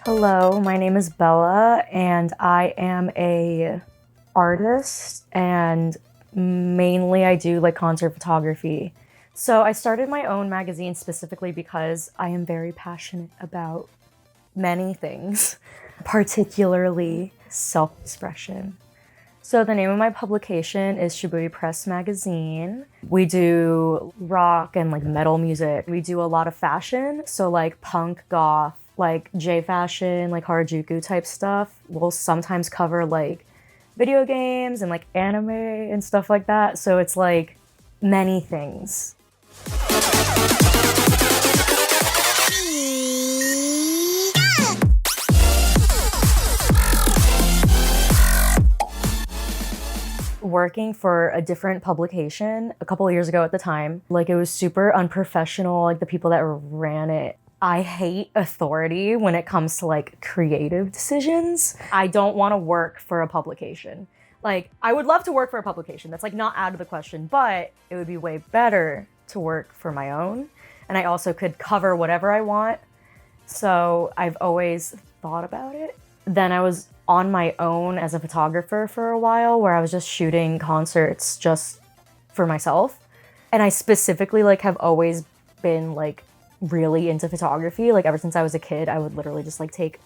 Hello, my name is Bella and I am a artist and mainly I do like concert photography. So I started my own magazine specifically because I am very passionate about many things, particularly self-expression. So the name of my publication is Shibui Press magazine. We do rock and like metal music. We do a lot of fashion, so like punk, goth, like J fashion, like Harajuku type stuff. We'll sometimes cover like video games and like anime and stuff like that. So it's like many things. Working for a different publication a couple of years ago at the time, like it was super unprofessional, like the people that ran it. I hate authority when it comes to like creative decisions. I don't want to work for a publication. Like I would love to work for a publication, that's like not out of the question, but it would be way better to work for my own. And I also could cover whatever I want. So I've always thought about it. Then I was on my own as a photographer for a while where I was just shooting concerts just for myself. And I specifically like have always been like really into photography. Like ever since I was a kid, I would literally just like take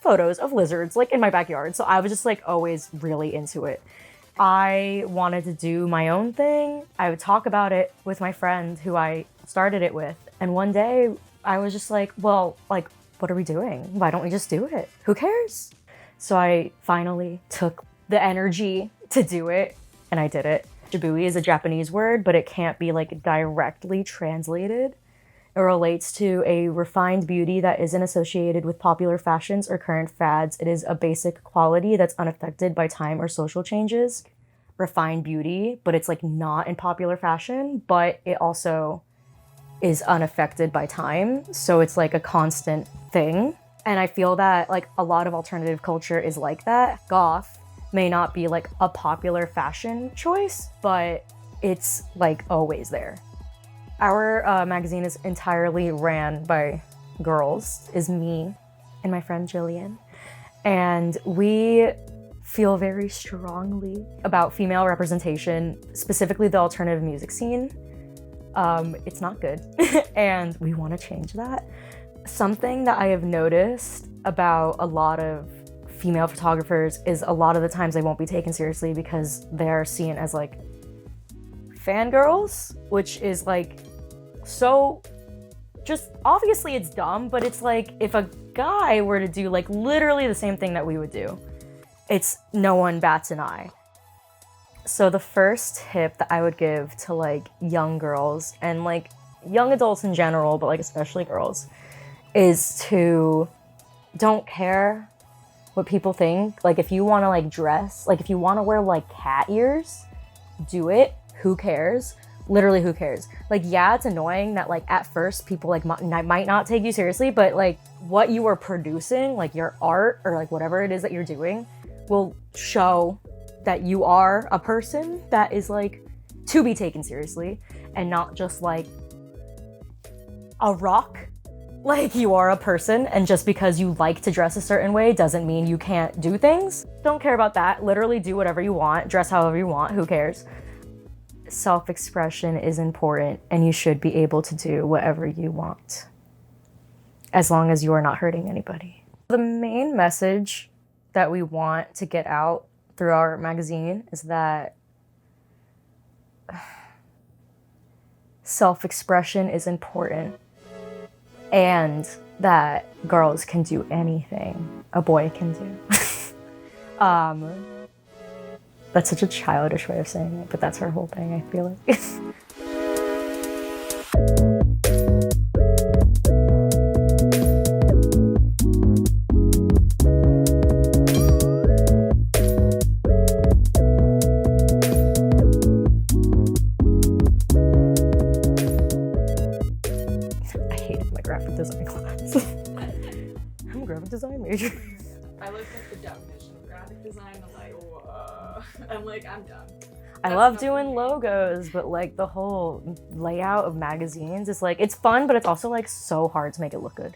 photos of lizards like in my backyard. So I was just like always really into it. I wanted to do my own thing. I would talk about it with my friend who I started it with. And one day I was just like, well, like, what are we doing? Why don't we just do it? Who cares? So I finally took the energy to do it and I did it. Shibui is a Japanese word, but it can't be like directly translated. It relates to a refined beauty that isn't associated with popular fashions or current fads. It is a basic quality that's unaffected by time or social changes. Refined beauty, but it's like not in popular fashion, but it also is unaffected by time. So it's like a constant thing. And I feel that like a lot of alternative culture is like that. Goth may not be like a popular fashion choice, but it's like always there. Our magazine is entirely ran by girls, is me and my friend Jillian. And we feel very strongly about female representation, specifically the alternative music scene. It's not good and we want to change that. Something that I have noticed about a lot of female photographers is a lot of the times they won't be taken seriously because they're seen as like fangirls, which is like so just obviously it's dumb, but it's like if a guy were to do like literally the same thing that we would do, it's no one bats an eye. So the first tip that I would give to like young girls and like young adults in general, but like especially girls, is to don't care what people think. Like if you want to like dress, like if you want to wear like cat ears, do it. Who cares? Literally, who cares? Like, yeah, it's annoying that like at first people like might not take you seriously, but like what you are producing, like your art or like whatever it is that you're doing will show that you are a person that is like to be taken seriously and not just like a rock. Like you are a person, and just because you like to dress a certain way doesn't mean you can't do things. Don't care about that. Literally do whatever you want, dress however you want, who cares? Self-expression is important and you should be able to do whatever you want as long as you are not hurting anybody. The main message that we want to get out through our magazine is that self-expression is important and that girls can do anything a boy can do. That's such a childish way of saying it, but that's our whole thing, I feel like. I hated my graphic design class. I'm a graphic design major. I looked at the definition of graphic design, I'm like, whoa. I'm like, I'm done. I love doing logos, but like the whole layout of magazines is like, it's fun, but it's also like so hard to make it look good.